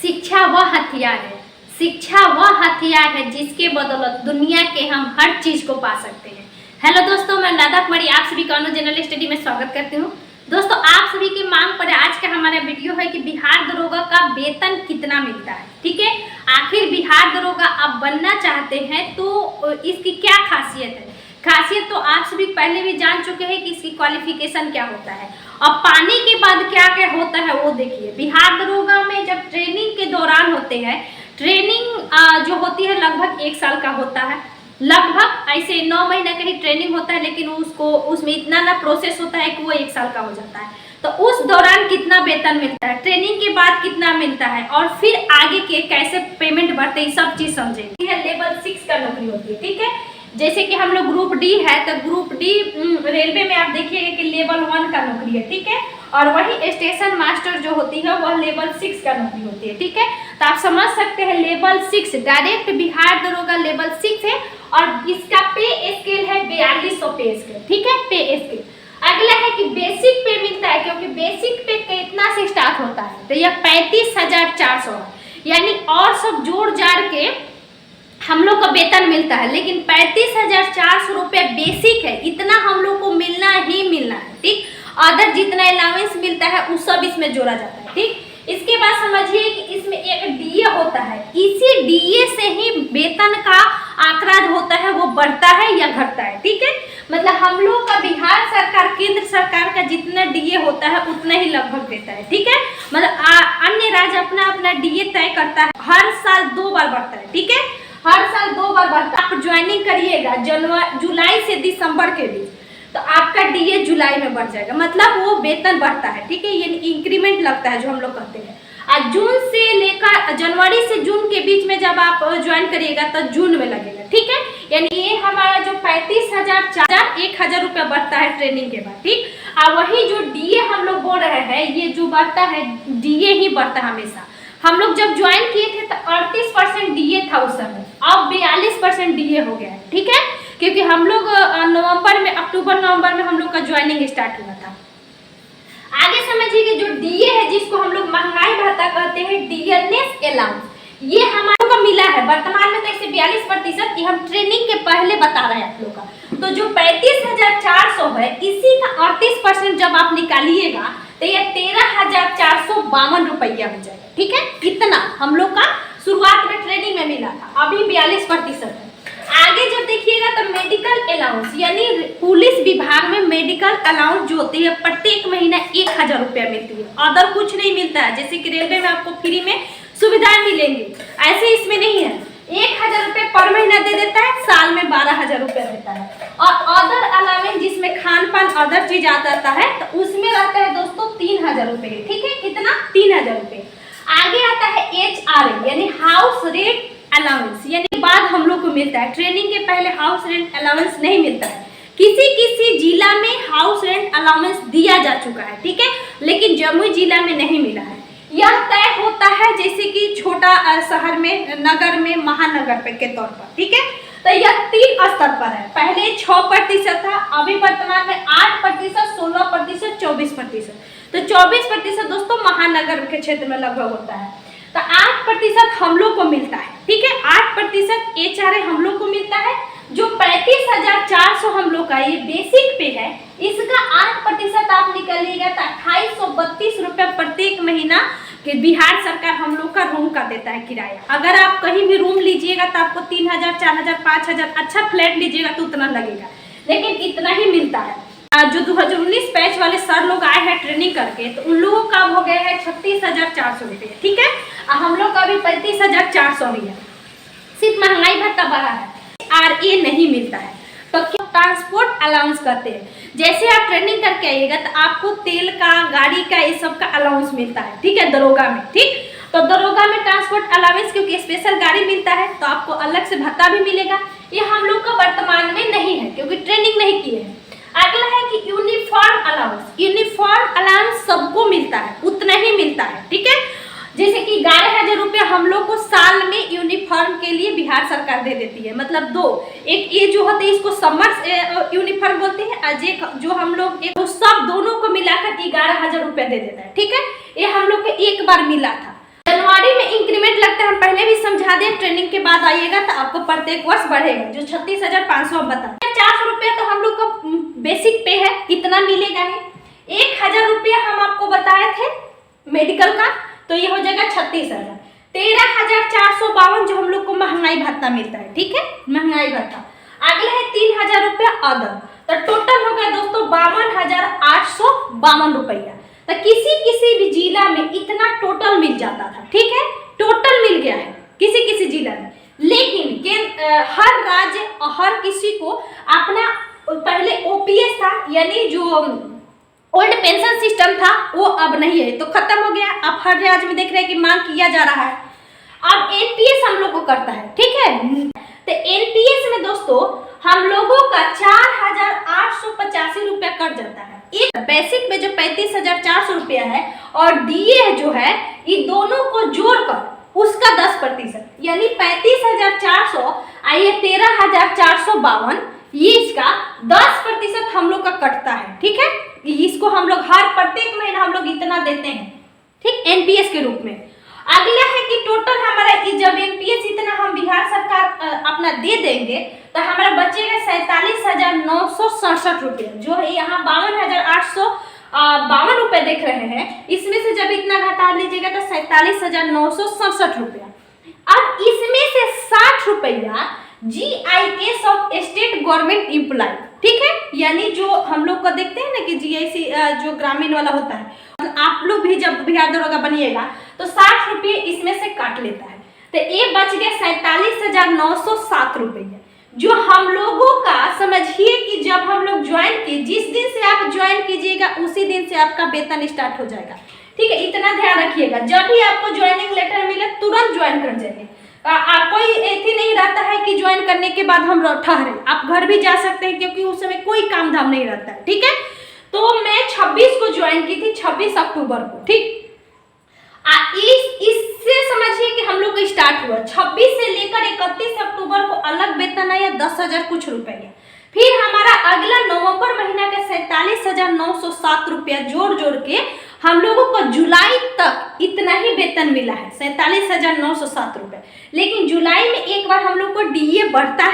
शिक्षा वह हथियार है, शिक्षा वह हथियार है जिसके बदौलत दुनिया के हम हर चीज को पा सकते हैं। हेलो दोस्तों, मैं राधा कुमारी आप सभी का अनु जनरल स्टडी में स्वागत करती हूँ। दोस्तों, आप सभी की मांग पर आज का हमारा वीडियो है कि बिहार दरोगा का वेतन कितना मिलता है। ठीक है, आखिर बिहार दरोगा आप बनना चाहते हैं तो इसकी क्या खासियत है। खासियत तो आप सभी पहले भी जान चुके हैं कि इसकी क्वालिफिकेशन क्या होता है और पाने के बाद क्या क्या होता है वो देखिए। बिहार दरोगा में जब ट्रेनिंग के दौरान होते हैं, ट्रेनिंग जो होती है लगभग 1 साल का होता है, लगभग ऐसे 9 महीना का ही ट्रेनिंग होता है, लेकिन उसमें इतना ना प्रोसेस होता है कि वो 1 साल का हो जाता है। तो उस दौरान कितना वेतन मिलता है, ट्रेनिंग के बाद कितना मिलता है और फिर आगे के कैसे पेमेंट बढ़ते हैं, सब चीज समझेंगे। यह लेवल 6 का नौकरी होती है। ठीक है, जैसे कि हम लोग ग्रुप डी है तो ग्रुप डी रेलवे में आप देखिएगा कि लेवल 1 का नौकरी है। ठीक है, और वही स्टेशन मास्टर जो होती है वह लेवल 6 का नौकरी होती है। ठीक है, तो आप समझ सकते हैं लेवल 6 डायरेक्ट बिहार दरोगा लेवल 6 है और इसका पे स्केल है 4200 पे स्केल। ठीक है, पे स्केल। अगला है कि बेसिक पे मिलता है, क्योंकि बेसिक पे कितना से स्टार्ट होता है तो यह 35,400 है, यानी और सब जोड़ जाड़ के हम लोग का वेतन मिलता है, लेकिन 35,400 रुपये बेसिक है, इतना हम लोग को मिलना ही मिलना है। ठीक, अदर जितना अलाउंस मिलता है उस सब इसमें जोड़ा जाता है। ठीक, इसके बाद समझिए कि इसमें एक डीए होता है, इसी डीए से ही वेतन का आंकड़ा होता है वो बढ़ता है या घटता है। ठीक है, मतलब हम लोग का बिहार सरकार केंद्र सरकार का जितना डीए होता है उतना ही लगभग देता है। ठीक है, मतलब अन्य राज्य अपना अपना डीए तय करता है, हर साल 2 बार बढ़ता है। ठीक है, हर साल 2 बार बढ़ता है। आप ज्वाइनिंग करिएगा जुलाई से दिसंबर के बीच तो आपका डीए जुलाई में बढ़ जाएगा, मतलब वो वेतन बढ़ता है। ठीक है, यानी इंक्रीमेंट लगता है जो हम लोग कहते हैं। और जून से लेकर जनवरी से जून के बीच में जब आप ज्वाइन करिएगा तो जून में लगेगा। ठीक है, यानी ये हमारा जो 35,000 1,000 रुपया बढ़ता है ट्रेनिंग के बाद। ठीक, और वही जो डीए हम लोग बोल रहे हैं ये जो बढ़ता है डीए ही बढ़ता है हमेशा। हम लोग जब ज्वाइन किए थे तो 38% डीए था उस समय, अब 42% डीए हो गया है। ठीक है, क्योंकि हम लोग अक्टूबर नवंबर में हम लोग का ज्वाइनिंग स्टार्ट हुआ था। आगे समझिए कि जो डीए है जिसको हम लोग महंगाई भत्ता कहते हैं, डियरनेस अलाउंस, ये हमारे को मिला है वर्तमान में तो इसे 42%, ये हम ट्रेनिंग के पहले बता रहे हैं आप लोग का। तो जो 35,400 है इसी का 38% जब आप निकालिएगा तो ये 13,452 रुपया हो जाएगा। ठीक है, कितना हम लोग का शुरुआत में ट्रेनिंग में मिला था, अभी 42% है। आगे जब देखिएगा तो मेडिकल अलाउंस, यानी पुलिस विभाग में मेडिकल अलाउंस जो होती है प्रत्येक महीना 1,000 रुपया मिलती है, अदर कुछ नहीं मिलता है। जैसे कि रेलवे में आपको फ्री में सुविधाएं मिलेंगी, ऐसे इसमें नहीं है। 1,000 रुपये पर महीना दे देता है, साल में 12,000 रुपया देता है। और अदर अलाउंस जिसमें खान पान अदर चीज आ जाता है तो उसमें रहता है दोस्तों 3,000 रुपये। ठीक है, कितना 3,000 रुपये। आगे आता है HRA यानी हाउस रेंट अलाउंस, यानी बाद हम लोग को मिलता है, ट्रेनिंग के पहले हाउस रेंट अलाउंस नहीं मिलता है। किसी किसी जिला में हाउस रेंट अलाउंस दिया जा चुका है। ठीक है, लेकिन जमुई जिला में नहीं मिला है। यह तय होता है जैसे कि छोटा शहर में, नगर में, महानगर पे के तौर पर। ठीक है, तो यह 3 स्तर पर है, पहले 6% था, अभी वर्तमान में 8%, 16%, 24%। तो 24% दोस्तों महानगर के क्षेत्र में लगभग होता है, तो 8% हम लोग को मिलता है। ठीक है, 8% HRA हम लोग को मिलता है। जो 35,400 हम लोग का ये बेसिक पे है, इसका 8% आप निकालिएगा तो 2,832 रुपया प्रत्येक महीना के बिहार सरकार हम लोग का रूम का देता है किराया। अगर आप कहीं भी रूम लीजिएगा तो आपको 3,000, 4,000, 5,000, अच्छा फ्लैट लीजिएगा तो उतना लगेगा, लेकिन इतना ही मिलता है। जो 2019 बैच वाले सर लोग आए हैं ट्रेनिंग करके तो उन लोगों का हो गया है 36,400 रुपये। ठीक है, हम लोग का भी 35,400 ही है, सिर्फ महंगाई भत्ता बढ़ा है, RA नहीं मिलता है। तो क्या ट्रांसपोर्ट अलाउंस कहते हैं, जैसे आप ट्रेनिंग करके आइएगा तो आपको तेल का, गाड़ी का, ये सब का अलाउंस मिलता है। ठीक है, दरोगा में। ठीक, तो दरोगा में ट्रांसपोर्ट अलाउंस क्योंकि स्पेशल गाड़ी मिलता है तो आपको अलग से भत्ता भी मिलेगा। ये हम लोग का वर्तमान में नहीं है क्योंकि ट्रेनिंग नहीं किए हैं। अगला है कि यूनिफॉर्म अलाउंस, यूनिफॉर्म अलाउंस सबको मिलता है, उतना ही मिलता है। ठीक है, जैसे कि 11,000 रुपया हम लोग को साल में यूनिफॉर्म के लिए बिहार सरकार दे देती है, मतलब 2, एक ये जो होते हैं इसको समर यूनिफॉर्म बोलते हैं, और जो हम लोग एक सब दोनों को मिलाकर 11,000 रुपया दे देता है। ठीक है, ये हम लोग को एक बार मिला था, जनवरी में दिन ट्रेनिंग के बाद आइएगा तो आपको प्रत्येक वर्ष बढ़ेगा। जो 36,500 आप बता 400 रुपया तो हम लोग का बेसिक पे है, इतना मिलेगा ही। 1,000 रुपया हम आपको बताए थे मेडिकल का, तो ये हो जाएगा 36,000। 13,452 जो हम लोग को महंगाई भत्ता मिलता है, ठीक है, महंगाई भत्ता। अगला है 3,000 रुपया अदर, तो टोटल हो गया दोस्तों 52,852 रुपया। तो किसी भी जिला में इतना टोटल मिल जाता था, ठीक है, टोटल मिल गया है किसी जिला में। लेकिन हर राज्य और हर किसी को अपना पहले ओपीएस था, यानी जो ओल्ड पेंशन सिस्टम था वो अब नहीं है, तो खत्म हो गया। अब हर राज्य में देख रहे हैं कि मांग किया जा रहा है। अब एनपीएस हम लोग को करता है, ठीक है। तो एनपीएस में दोस्तों हम लोगों का 4,885 रुपया कट जाता है। एक बेसिक में जो 35,400 रुपया है और डीए जो है, ये दोनों को जोड़कर उसका 10%, यानी 35,400 और ये 13,452, ये इसका 10% हम लोग का कटता है, ठीक है। इसको हम लोग हर प्रत्येक महीना हम लोग इतना देते हैं, ठीक, एनपीएस के रूप में। अगला है कि टोटल हमारा जब एनपीएस इतना हम बिहार सरकार अपना दे देंगे तो हमारा बचेगा 47,967 रुपये, जो है यहाँ 52,852 रुपये देख रहे हैं। इसमें से जब इतना घटा लीजिएगा तो 47,967 रुपया। अब इसमें से 60 रुपया GIS of state government employ, ठीक है, यानी जो हम लोग को देखते हैं ना कि GIC जो ग्रामीण वाला होता है, आप लोग भी जब बिहार दरोगा बनिएगा तो 60 रुपये इसमें से काट लेता है। तो ये बच गया 47,907 रुपये, जो हम लोगों का समझिए कि जब हम लोग ज्वाइन किए, जिस दिन से आप ज्वाइन कीजिएगा उसी दिन से आपका वेतन स्टार्ट हो जाएगा, ठीक है। इतना ध्यान रखिएगा, जब भी आपको ज्वाइनिंग लेटर मिले तुरंत ज्वाइन कर जाइए। कोई ऐसी नहीं रहता है कि ज्वाइन करने के बाद हम ठहरे, आप घर भी जा सकते हैं, क्योंकि उस समय कोई काम धाम नहीं रहता है, ठीक है। तो मैं 26 को ज्वाइन की थी, 26 अक्टूबर को, ठीक। इससे समझिए कि हम लोग का स्टार्ट हुआ 26 से लेकर 31 अक्टूबर को अलग वेतन आया 10,000 कुछ रुपया। फिर हमारा अगला नवंबर महीना का 47,907 रुपया जोड़ के हम लोगों को जुलाई तक इतना ही वेतन मिला है, 47,907 रुपये। लेकिन जुलाई में एक बार हम लोग को डीए बढ़ता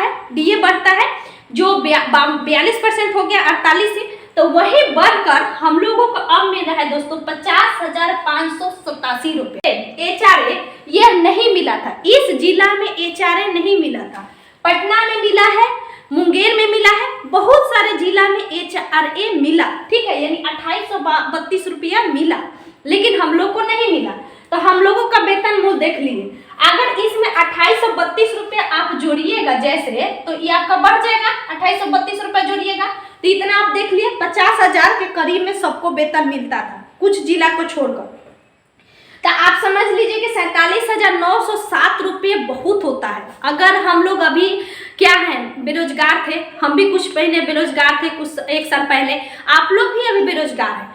है जो 42% हो गया 48 से, तो वही बढ़कर हम लोगों को अब मिला है दोस्तों 50,587 रुपये। एचआरए यह नहीं मिला था, इस जिला में एचआरए नहीं मिला था, पटना में मिला है, मुंगेर में मिला है, बहुत सारे जिला में एचआरए मिला, ठीक है, यानी 2832 रुपया मिला, लेकिन हम लोग को नहीं मिला। तो हम लोगों का वेतन मूल देख लिए, अगर इसमें 2832 रुपया आप जोड़िएगा जैसे, तो ये आपका बढ़ जाएगा, 2832 रुपया जोड़िएगा तो इतना आप देख लिए 50,000 के करीब में सबको वेतन मिलता था, कुछ जिला को छोड़कर। तो आप समझ लीजिए कि 47,907 रुपये बहुत होता है। अगर हम लोग अभी क्या है बेरोजगार थे, हम भी कुछ महीने बेरोजगार थे, कुछ 1 साल पहले, आप लोग भी अभी बेरोजगार हैं।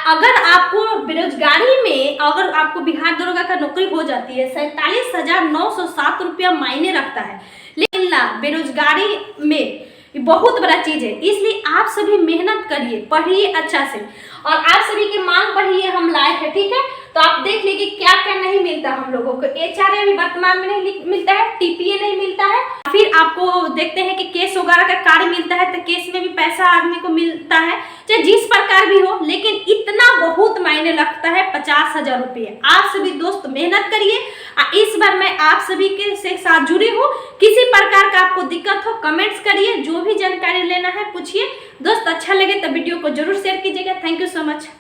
अगर आपको बेरोजगारी में अगर आपको बिहार दरोगा का नौकरी हो जाती है, 47,907 रुपया मायने रखता है। लेकिन ना, बेरोजगारी में बहुत बड़ा चीज है, इसलिए आप सभी मेहनत करिए, पढ़िए अच्छा से, और आप सभी की मांग बढ़िए, हम लायक है, ठीक है। तो आप देख लीजिए क्या क्या नहीं मिलता हम लोगों को। एचआरए भी वर्तमान में नहीं मिलता है, टीपीए नहीं मिलता है, फिर आपको देखते हैं कि केस वगैरह का कार्य मिलता है, तो केस में भी पैसा आदमी को मिलता है, चाहे जिस प्रकार भी हो, लेकिन इतना बहुत मायने लगता है 50,000 रुपये। आप सभी दोस्त मेहनत करिए। इस बार मैं आप सभी के साथ जुड़ी हूँ, किसी प्रकार का आपको दिक्कत हो कमेंट्स करिए, जो भी जानकारी लेना है पूछिए। दोस्त अच्छा लगे तो वीडियो को जरूर शेयर कीजिएगा। Thank you so much.